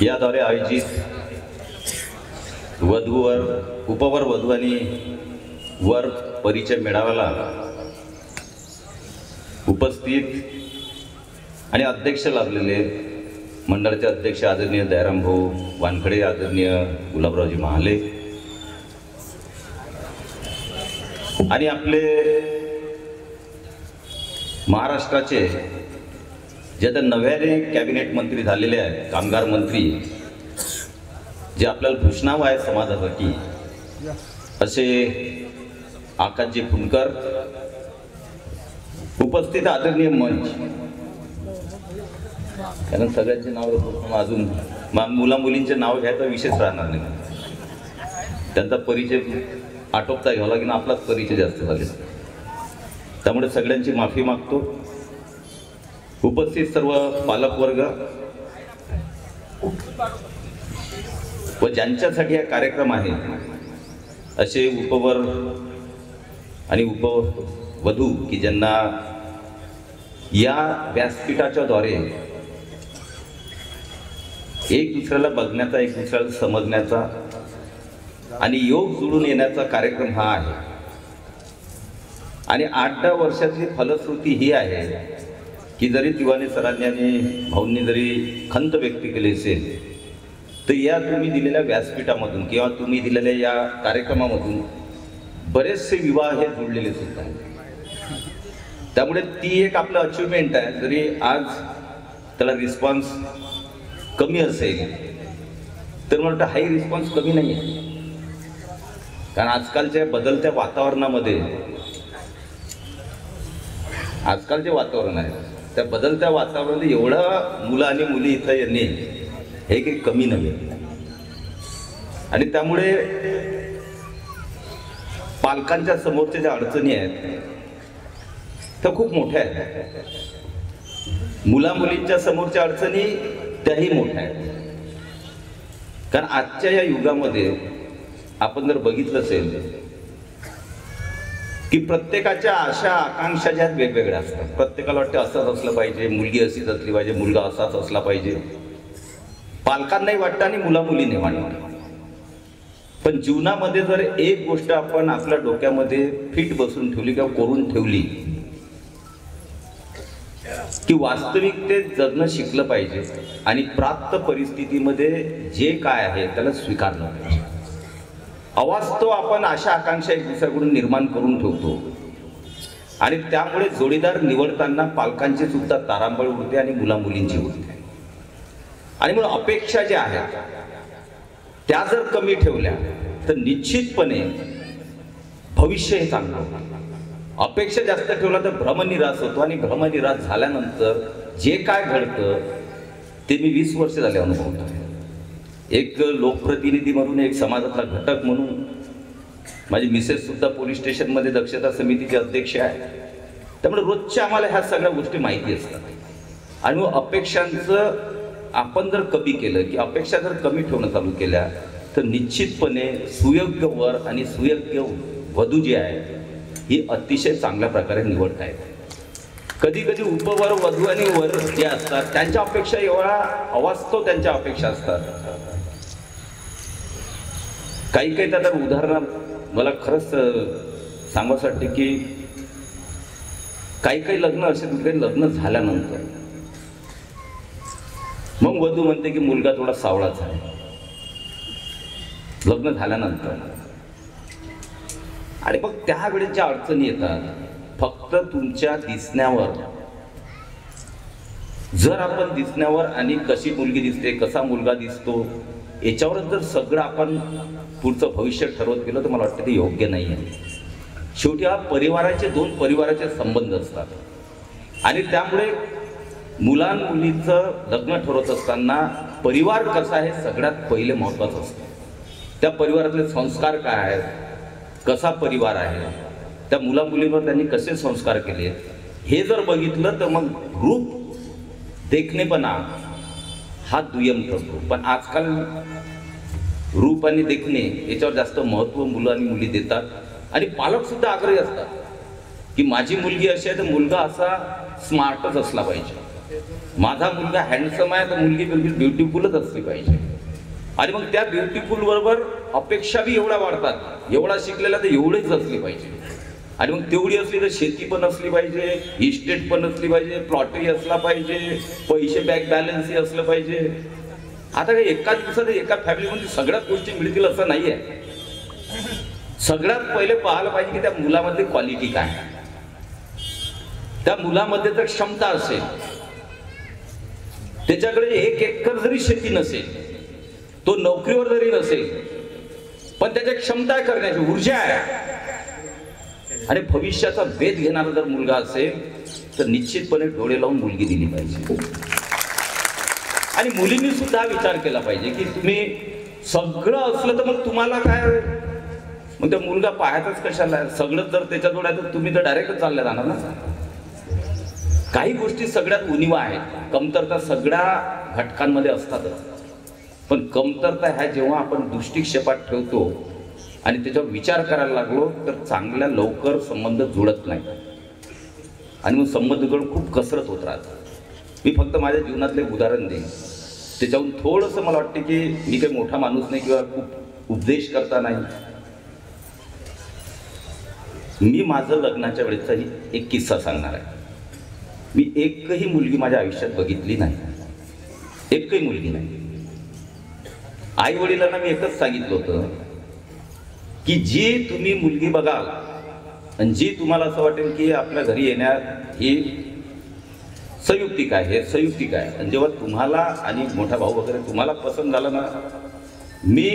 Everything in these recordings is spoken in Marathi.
याद्वारे आयोजित वधूवर उपवर वधू आणि वर परिचय मेळाव्याला उपस्थित आणि अध्यक्ष लाभलेले मंडळाचे अध्यक्ष आदरणीय दयाराम भाऊ वानखडे, आदरणीय गुलाबरावजी महाले आणि आपले महाराष्ट्राचे जे आता नव्याने कॅबिनेट मंत्री झालेले आहेत, कामगार मंत्री, जे आपल्याला भूषणाव आहे समाजासाठी, असे आकाशजी फुंडकर, उपस्थित आदरणीय मंच, कारण सगळ्यांचे नाव अजून मुला मुलींचे नाव घ्यायचा विषयच राहणार नाही, त्यांचा परिचय आटोपता घ्यावा लागेल, आपलाच परिचय जास्त झाले, त्यामुळे सगळ्यांची माफी मागतो. उपस्थित सर्व पालकवर्ग व ज्यांच्यासाठी हा कार्यक्रम आहे असे उपवर आणि उपवधू की ज्यांना या व्यासपीठाच्या द्वारे एक दुसऱ्याला बघण्याचा, एक दुसऱ्याला समजण्याचा आणि योग जुळून येण्याचा कार्यक्रम हा आहे. आणि 8-10 वर्षाची फलश्रुती ही आहे की जरी दिवाने सरांनी आणि भाऊंनी जरी खंत व्यक्त केली असेल, तर या तुम्ही दिलेल्या व्यासपीठामधून किंवा तुम्ही दिलेल्या या कार्यक्रमामधून बरेचसे विवाह हे जुळलेले सुद्धा आहेत. त्यामुळे ती एक आपलं अचिव्हमेंट आहे. जरी आज त्याला रिस्पॉन्स कमी असेल तर मला वाटतं हाही रिस्पॉन्स कमी नाही आहे, कारण आजकालच्या बदलत्या वातावरणामध्ये, आजकाल जे वातावरण आहे त्या बदलत्या वातावरणात एवढा मुलं आणि मुली इथं येणे हे काही कमी नव्हे. आणि त्यामुळे पालकांच्या समोरच्या ज्या अडचणी आहेत त्या खूप मोठ्या आहेत, मुला मुलींच्या समोरच्या अडचणी त्याही मोठ्या आहेत. कारण आजच्या या युगामध्ये आपण जर बघितलं असेल की प्रत्येकाच्या आशा आकांक्षा ज्या वेगवेगळ्या असतात. प्रत्येकाला वाटतं असंच असलं पाहिजे, मुलगी अशीच असली पाहिजे, मुलगा असाच असला पाहिजे, पालकांनाही वाटतं आणि मुला मुलीने वाटतं. पण जीवनामध्ये जर एक गोष्ट आपण आपल्या डोक्यामध्ये फिट बसून ठेवली किंवा करून ठेवली की वास्तविकतेत जगणं शिकलं पाहिजे आणि प्राप्त परिस्थितीमध्ये जे काय आहे त्याला स्वीकारलं पाहिजे. अवास्तव आपण आशा आकांक्षा एक दुसऱ्याकडून निर्माण करून ठेवतो आणि त्यामुळे जोडीदार निवडताना पालकांची सुद्धा तारांबळ उडते आणि मुला मुलींची उडते. आणि म्हणून अपेक्षा ज्या आहेत त्या जर कमी ठेवल्या तर निश्चितपणे भविष्य हे चांगलं होतं. अपेक्षा जास्त ठेवला तर भ्रमनिराश होतो आणि भ्रमनिराश झाल्यानंतर जे काय घडतं ते मी 20 वर्ष झाले अनुभवतो. एक लोकप्रतिनिधी म्हणून, एक समाजातला घटक म्हणून, माझी मिसेस सुद्धा पोलीस स्टेशनमध्ये दक्षता समितीचे अध्यक्ष आहे, त्यामुळे रोजच्या आम्हाला ह्या सगळ्या गोष्टी माहिती असतात. आणि मग अपेक्षांचं आपण जर कमी केलं की अपेक्षा जर कमी ठेवणं चालू केल्या तर निश्चितपणे सुयोग्य वर आणि सुयोग्य वधू जी आहे ही अतिशय चांगल्या प्रकारे निवडता येते. कधी कधी उपवर वधू आणि वर जे असतात त्यांच्या अपेक्षा एवढा अवास्तव त्यांच्या अपेक्षा असतात. काही काही तर उदाहरण मला खरंच सांगावंसं वाटते की काही काही लग्न असे, काही लग्न झाल्यानंतर मग वधू म्हणते की मुलगा थोडा सावळाच आहे. लग्न झाल्यानंतर आणि मग त्यावेळेस ज्या अडचणी येतात फक्त तुमच्या दिसण्यावर, जर आपण दिसण्यावर आणि कशी मुलगी दिसते, कसा मुलगा दिसतो याच्यावरच जर सगळं आपण पुढचं भविष्य ठरवत गेलं तर मला वाटतं ते योग्य नाही आहे. शेवटी हा परिवाराचे, 2 परिवाराचे संबंध असतात आणि त्यामुळे मुलां मुलीचं लग्न ठरवत असताना परिवार कसा आहे सगळ्यात पहिले महत्त्वाचं असतं. त्या परिवारातले संस्कार काय आहेत, कसा परिवार आहे, त्या मुला मुलींवर त्यांनी कसे संस्कार केले हे जर बघितलं तर मग रूप देखणेपणा हा दुय्यम ठरतो. पण आजकाल रूप आणि देखणे याच्यावर जास्त महत्त्व मुलं आणि मुली देतात आणि पालक सुद्धा आग्रही असतात की माझी मुलगी अशी आहे तर मुलगा असा स्मार्टच असला पाहिजे. माझा मुलगा हँडसम आहे तर मुलगी बिलकुल ब्युटिफुलच असली पाहिजे. आणि मग त्या ब्युटिफुल बरोबर अपेक्षा बी एवढ्या वाढतात, एवढा शिकलेला तर एवढीच असली पाहिजे. आणि मग तेवढी असली तर शेती पण असली पाहिजे, इस्टेट पण असली पाहिजे, प्लॉटही असला पाहिजे, पैसे बँक बॅलन्सही असलं पाहिजे. आता काही एका दिवसात एका फॅमिलीमध्ये सगळ्याच गोष्टी मिळतील असं नाही आहे. सगळ्यात पहिले पाहायला पाहिजे की त्या मुलामधली क्वालिटी काय, त्या मुलामध्ये जर क्षमता असेल, त्याच्याकडे 1 एकर जरी शेती नसेल, तो नोकरीवर जरी नसेल, पण त्याच्या क्षमता करण्याची ऊर्जा आहे आणि भविष्याचा वेध घेणारा जर मुलगा असेल तर निश्चितपणे डोळे लावून मुलगी दिली पाहिजे. आणि मुलींनी सुद्धा विचार केला पाहिजे की तुम्ही सगळं असलं तर मग तुम्हाला काय, मग त्या मुलगा पाहायचाच कशाला, सगळं जर त्याच्याजवळ आहे तर तुम्ही तर डायरेक्टच चालले जाणार ना. काही गोष्टी सगळ्यात उणिवा आहेत, कमतरता सगळ्या घटकांमध्ये असतातच, पण कमतरता ह्या जेव्हा आपण दृष्टिक्षेपात ठेवतो आणि त्याच्यावर विचार करायला लागलो तर चांगल्या लवकर संबंध जुळत नाही आणि मग संबंधकडून खूप कसरत होत राहतात. मी फक्त माझ्या जीवनातले उदाहरण देईन, त्याच्याहून थोडंसं मला वाटते की मी काही मोठा माणूस नाही किंवा खूप उपदेश करता नाही. मी माझं लग्नाच्या वेळेचाही एक किस्सा सांगणार आहे. मी एकही मुलगी माझ्या आयुष्यात बघितली नाही, एकही मुलगी नाही. आई वडिलांना मी एकच सांगितलं होतं की जी तुम्ही मुलगी बघाल आणि जी तुम्हाला असं वाटेल की आपल्या घरी येण्यात ही संयुक्तिक आहे, हे संयुक्तिक आहे, आणि जेव्हा तुम्हाला आणि मोठा भाऊ वगैरे तुम्हाला पसंत झाला ना, मी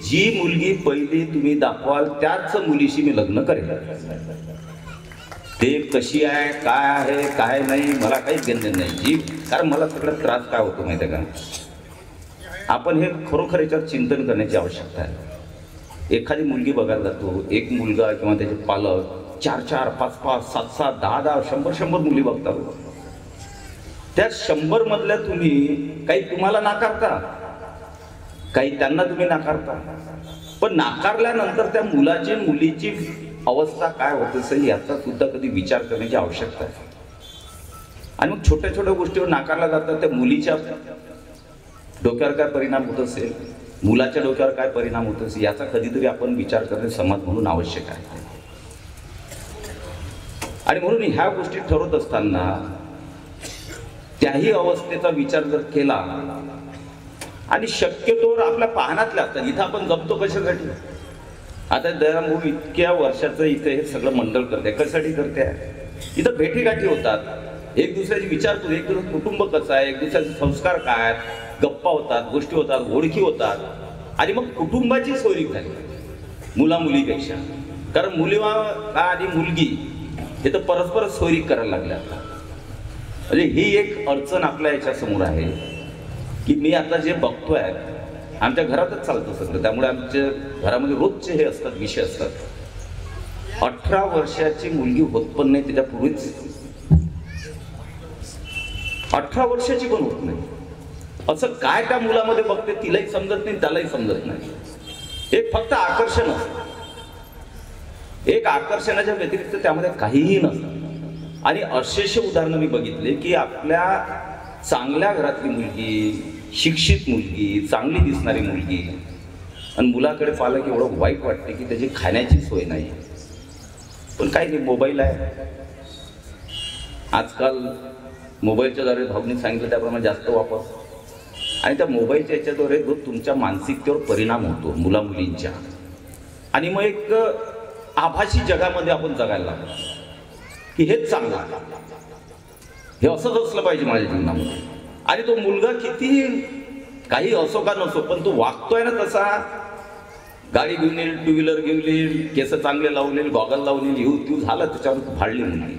जी मुलगी पहिली तुम्ही दाखवाल त्याच मुलीशी मी लग्न करेन. ते कशी आहे, काय आहे, काय नाही, मला काहीच घेणं नाही जी, कारण मला सगळ्यात त्रास काय होतो माहिती आहे का, आपण हे खरोखर याच्यावर चिंतन करण्याची आवश्यकता आहे. एखादी मुलगी बघायला जातो, एक मुलगा किंवा त्याचे पालक 4-4, 5-5, 7-7, 10-10, 100-100 मुली बघतात. त्या 100 मधल्या तुम्ही काही तुम्हाला नाकारता, काही त्यांना तुम्ही नाकारता, पण नाकारल्यानंतर त्या मुलाची मुलीची अवस्था काय होत असेल याचा सुद्धा कधी विचार करण्याची आवश्यकता आहे. आणि मग छोट्या छोट्या गोष्टीवर नाकारला जातात, त्या मुलीच्या डोक्यावर काय परिणाम होत असेल, मुलाच्या डोक्यावर काय परिणाम होत असेल याचा कधीतरी आपण विचार करणे समाज म्हणून आवश्यक आहे. आणि म्हणून ह्या गोष्टी ठरवत असताना त्याही अवस्थेचा विचार जर केला आणि शक्यतोवर आपल्या पाहण्यातल्या असतात. इथं आपण जपतो कशासाठी, आता दया भाऊ इतक्या वर्षाचं इथे हे सगळं मंडळ करते, कशासाठी करते, इथं भेटीगाठी होतात, एक दुसऱ्याची विचारतो, एक दुसरं कुटुंब कसं आहे, एक दुसऱ्याचे संस्कार काय, गप्पा होतात, गोष्टी होतात, ओळखी होतात. आणि मग कुटुंबाची सोयरीक झाली मुला मुलीपेक्षा, कारण मुलीवा आणि मुलगी हे तर परस्पर सोयरीक करायला लागल्या. म्हणजे ही एक अडचण आपल्या याच्या समोर आहे की मी आता जे बघतोय आमच्या घरातच चालतं सगळं, त्यामुळे आमच्या घरामध्ये रोजचे हे असतात, विषय असतात. 18 वर्षाची मुलगी होत पण नाही, त्याच्यापूर्वीच 18 वर्षाची पण होत नाही. असं काय त्या मुलामध्ये बघते तिलाही समजत नाही, त्यालाही समजत नाही. एक फक्त आकर्षण असतं, एक आकर्षणाच्या व्यतिरिक्त त्यामध्ये काहीही नसतं. आणि अशेष उदाहरणं मी बघितले की आपल्या चांगल्या घरातली मुलगी, शिक्षित मुलगी, चांगली दिसणारी मुलगी, आणि मुलाकडे पाहिलं की एवढं वाईट वाटते की त्याची खाण्याची सोय नाही. पण काही नाही, मोबाईल आहे आजकाल, मोबाईलच्या द्वारे भाऊनी सांगितलं त्याप्रमाणे जास्त वापर, आणि त्या मोबाईलच्या याच्याद्वारे जो तुमच्या मानसिकतेवर परिणाम होतो मुला मुलींच्या, आणि मग एक आभासी जगामध्ये आपण जगायला लागलो की हेच चांगलं, हे असंच असलं पाहिजे माझ्या जीवनामध्ये. आणि तो मुलगा किती काही असो का नसो, पण तो वागतोय ना तसा, गाडी घेऊन येईल, 2 व्हीलर घेऊन येईल, केस चांगले लावून येईल, गॉगल लावून येईल, येऊ तीव झालं, त्याच्यावर भाडली मुलगी.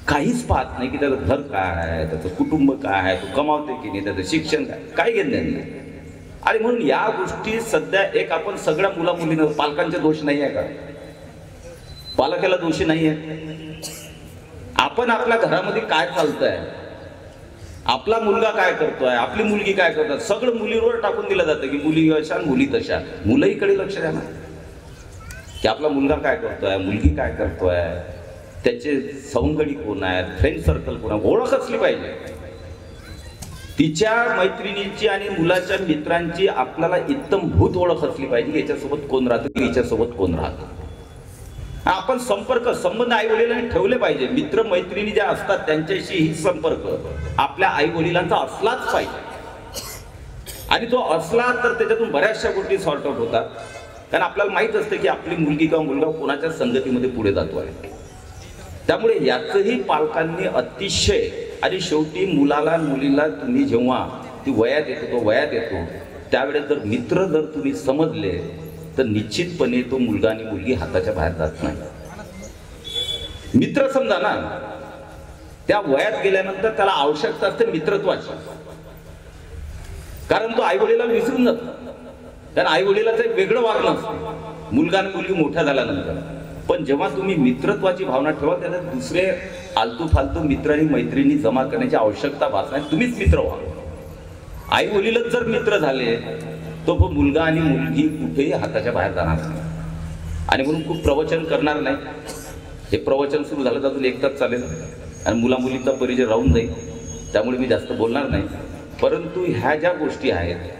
काहीच पाहत नाही की त्याचं घर काय आहे, त्याचं कुटुंब काय आहे, तो कमावते की नाही, त्याचं शिक्षण काय, काही घेणं नाही. आणि म्हणून या गोष्टी सध्या एक आपण सगळ्या मुला मुलींना, पालकांचे दोष नाही आहे का, पालकाला दोषी नाही आहे. आपण आपल्या घरामध्ये काय चालतंय, आपला मुलगा काय करतोय, आपली मुलगी काय करतात, सगळं मुलीवर टाकून दिलं जातं की मुली अशा मुली तशा. मुलंहीकडे लक्ष द्या ना की आपला मुलगा काय करतोय, मुलगी काय करतोय, त्याचे सवंगडी कोण आहेत, फ्रेंड सर्कल कोण आहे, ओळख असली पाहिजे. तिच्या मैत्रिणींची आणि मुलाच्या मित्रांची आपल्याला इत्तमभूत ओळख असली पाहिजे. याच्यासोबत कोण राहतं, याच्यासोबत कोण राहतं. आपण संबंध आई वडिलांनी ठेवले पाहिजे. मित्र मैत्रिणी ज्या असतात त्यांच्याशी ही संपर्क आपल्या आई वडिलांचा असलाच पाहिजे. आणि तो असला तर त्याच्यातून बऱ्याचशा गोष्टी सॉर्ट आउट होतात. कारण आपल्याला माहित असतं की आपली मुलगी किंवा मुलगा कोणाच्या संगतीमध्ये पुढे जातो आहे. त्यामुळे याचंही पालकांनी अतिशय, आणि शेवटी मुलाला मुलीला तुम्ही जेव्हा ती वयात येतो त्यावेळेस जर मित्र जर तुम्ही समजले तर निश्चितपणे तो मुलगा आणि मुलगी हाताच्या बाहेर जात नाही. मित्र समजा ना, त्या वयात गेल्यानंतर त्याला आवश्यकता असते मित्रत्वाची. कारण तो आई वडिलांना विसरून जातो. कारण आई वडिलाचं एक वेगळं वागणं असतं मुलगा आणि मुलगी मोठ्या झाल्यानंतर. पण जेव्हा तुम्ही मित्रत्वाची भावना ठेवा त्याला दुसरे आलतू फालतू मित्र आणि मैत्रिणी जमा करण्याची आवश्यकता भासत नाही. तुम्हीच मित्र व्हा. आई वडीलच जर मित्र झाले तो मुलगा आणि मुलगी कुठेही हाताच्या बाहेर जाणार नाही. आणि म्हणून खूप प्रवचन करणार नाही. हे प्रवचन सुरू झालं तर अजून एक तास चालेल आणि मुला मुलींचा परिचय राहून जाईल. त्यामुळे मी जास्त बोलणार नाही. परंतु ह्या ज्या गोष्टी आहेत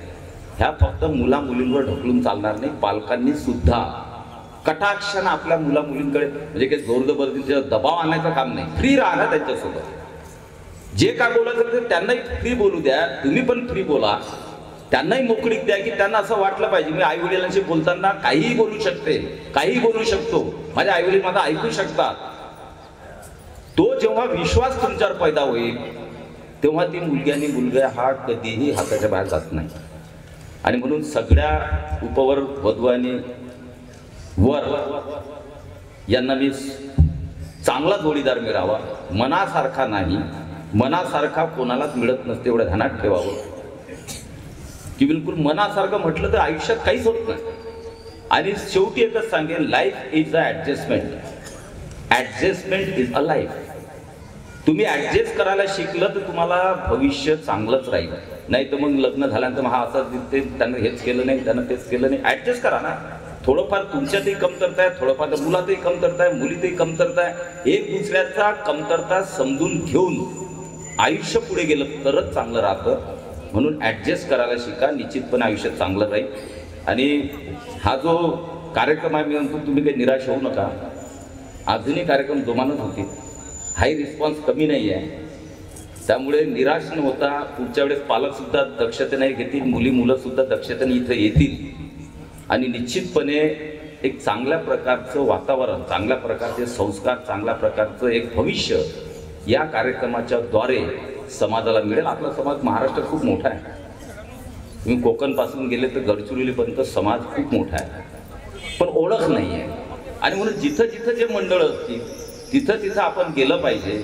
ह्या फक्त मुला मुलींवर ढकलून चालणार नाही. पालकांनी सुद्धा कटाक्षानं आपल्या मुला मुलींकडे, म्हणजे काही जोरजबरदस्तीचा दबाव आणायचं काम नाही. फ्री राहा ना त्यांच्यासोबत. जे काय बोलायचं ते त्यांनाही फ्री बोलू द्या, तुम्ही पण फ्री बोला. त्यांनाही मोकळीक द्या की त्यांना असं वाटलं पाहिजे मी आई वडिलांशी बोलताना काहीही बोलू शकते, काहीही बोलू शकतो, माझे आई वडील माझा ऐकू शकतात. तो जेव्हा विश्वास तुमच्यावर पैदा होईल तेव्हा ती मुलगी आणि मुलगा हा कधीही हाताच्या बाहेर जात नाही. आणि म्हणून सगळ्या उपवर वधू आणि वर यांना मी चांगला जोडीदार मिळावा. मनासारखा नाही, मनासारखा कोणालाच मिळत नसते एवढं ध्यानात ठेवावं. की बिलकुल मनासारखं म्हटलं तर आयुष्यात काहीच होत नाही. आणि शेवटी एकच सांगेन, life is a adjustment. Adjustment is a life. तुम्ही ॲडजस्ट करायला शिकलं तर तुम्हाला भविष्य चांगलंच राहील. नाही तर मग लग्न झाल्यानंतर हा असं दिसते, त्यानं हेच केलं नाही, त्यानं तेच केलं नाही. ॲडजस्ट करा ना. थोडंफार तुमच्यातही कमतरता आहे, थोडंफार मुलातही कमतरता आहे, मुलीतही कमतरता आहे. एक दुसऱ्याचा कमतरता समजून घेऊन आयुष्य पुढे गेलं तरच चांगलं राहतं. म्हणून ॲडजस्ट करायला शिका, निश्चितपणे आयुष्य चांगलं राहील. आणि हा जो कार्यक्रम आहे मी म्हणतो तुम्ही काही निराश होऊ नका. अजूनही कार्यक्रम जोमानच होते. हाही रिस्पॉन्स कमी नाही आहे. त्यामुळे निराश न होता पुढच्या वेळेस पालकसुद्धा दक्षतेने घेतील, मुलंसुद्धा दक्षतेने इथं येतील. आणि निश्चितपणे एक चांगल्या प्रकारचं वातावरण, चांगल्या प्रकारचे संस्कार, चांगल्या प्रकारचं एक भविष्य या कार्यक्रमाच्या द्वारे समाजाला मिळेल. आपला समाज महाराष्ट्र खूप मोठा आहे. तुम्ही कोकणपासून गेले तर गडचिरोलीपर्यंत समाज खूप मोठा आहे, पण ओळख नाही आहे. आणि म्हणून जिथं जिथं जे मंडळ असतील तिथं तिथं आपण गेलं पाहिजे.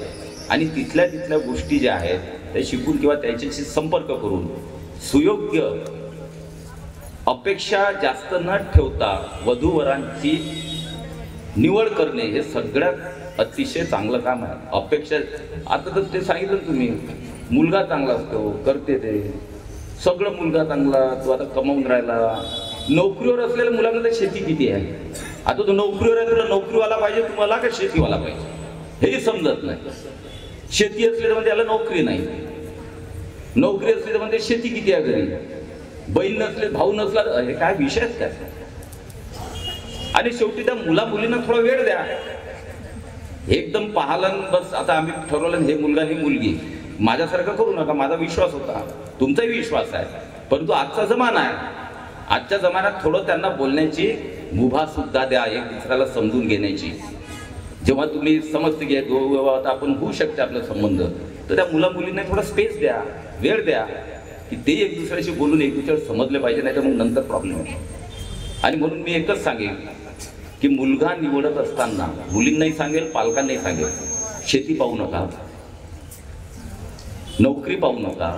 आणि तिथल्या गोष्टी ज्या आहेत त्या शिकून किंवा त्याच्याशी संपर्क करून सुयोग्य अपेक्षा जास्त न ठेवता वधूवरांची निवड करणे हे सगळ्यात अतिशय चांगलं काम आहे. अपेक्षा आता तर ते सांगितलं तुम्ही, मुलगा चांगला असतो, करते ते सगळं, मुलगा चांगला, तो आता कमावून राहिला. नोकरीवर असलेल्या मुलांना शेती किती आहे. आता तो नोकरीवर आहे, तुला नोकरीवाला पाहिजे तुम्हाला का शेतीवाला पाहिजे हेही समजत नाही. शेती असली तर म्हणजे याला नोकरी नाही, नोकरी असली तर म्हणजे शेती किती आहे घरी, बहीण नसले, भाऊ नसला, हे काय विषय आहेत काय. आणि शेवटी त्या मुला मुलींना थोडा वेळ द्या. एकदम पाहाल बस आता आम्ही ठरवलं हे मुलगा ही मुलगी, माझ्यासारखं करू नका. माझा विश्वास होता, तुमचाही विश्वास आहे, परंतु आजचा जमाना आहे. आजच्या जमान्यात थोडं त्यांना बोलण्याची मुभा सुद्धा द्या, एक दुसऱ्याला समजून घेण्याची. जेव्हा तुम्ही समजते की आता आपण होऊ शकते आपला संबंध, तर त्या मुला मुलींना थोडा स्पेस द्या, वेळ द्या, की ते एक दुसऱ्याशी बोलून एक दुसऱ्याला समजले पाहिजे, नाही तर मग नंतर प्रॉब्लेम होतो. आणि म्हणून मी एकच सांगेन की मुलगा निवडत असताना मुलींनाही सांगेल, पालकांनाही सांगेल, शेती पाहू नका, नोकरी पाहू नका,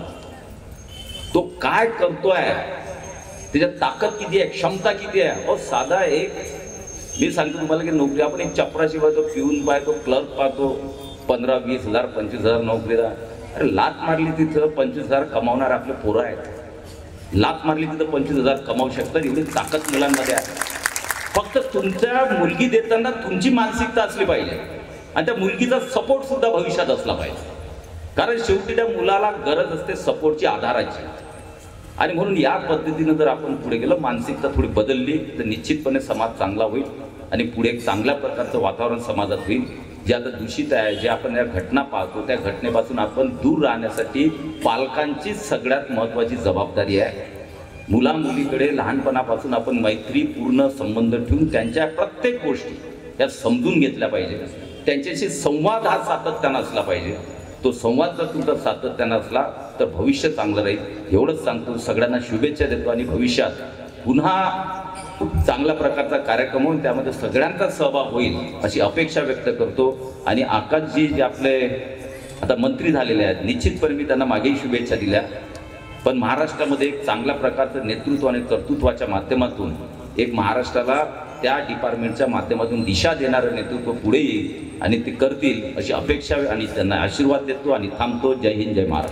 तो काय करतोय, त्याच्यात ताकद किती आहे, क्षमता किती आहे. अहो साधा एक मी सांगतो तुम्हाला की नोकरी, आपण एक चपराशी पाहतो, पिऊन पाहतो, क्लर्क पाहतो, 15-20 हजार 25 हजार नोकरीला. अरे लात मारली तिथं 25 हजार कमावणार आपले पोरं आहेत. लात मारली तिथं 25 हजार कमावू शकतात. एवढी ताकद मुलांमध्ये आहे. फक्त तुमच्या मुलगी देताना तुमची मानसिकता असली पाहिजे आणि त्या मुलगीचा सपोर्ट सुद्धा भविष्यात असला पाहिजे. कारण शेवटी त्या मुलाला गरज असते सपोर्टची, आधाराची. आणि म्हणून या पद्धतीनं जर आपण पुढे गेलो, मानसिकता थोडी बदलली तर निश्चितपणे समाज चांगला होईल आणि पुढे एक चांगल्या प्रकारचं वातावरण समाजात होईल. जे आता दूषित आहे, जे आपण या घटना पाहतो, त्या घटनेपासून आपण दूर राहण्यासाठी पालकांची सगळ्यात महत्त्वाची जबाबदारी आहे. मुला-मुलीकडे लहानपणापासून आपण मैत्रीपूर्ण संबंध ठेवून त्यांच्या प्रत्येक गोष्टी या समजून घेतल्या पाहिजे. त्यांच्याशी संवाद हा सातत्यानं असला पाहिजे. तो संवाद जर तुमचा सातत्यानं असला तर भविष्य चांगलं राहील. एवढंच सांगतो, सगळ्यांना शुभेच्छा देतो आणि भविष्यात पुन्हा चांगल्या प्रकारचा कार्यक्रम होऊन त्यामध्ये सगळ्यांचा सहभाग होईल अशी अपेक्षा व्यक्त करतो. आणि आकाशजी जे आपले आता मंत्री झालेले आहेत, निश्चितपणे मी त्यांना मागेही शुभेच्छा दिल्या, पण महाराष्ट्रामध्ये एक चांगल्या प्रकारचं नेतृत्व आणि कर्तृत्वाच्या माध्यमातून एक महाराष्ट्राला त्या डिपार्टमेंटच्या माध्यमातून दिशा देणारं नेतृत्व पुढे येईल आणि ते करतील अशी अपेक्षा आणि त्यांना आशीर्वाद देतो आणि थांबतो. जय हिंद, जय महाराष्ट्र.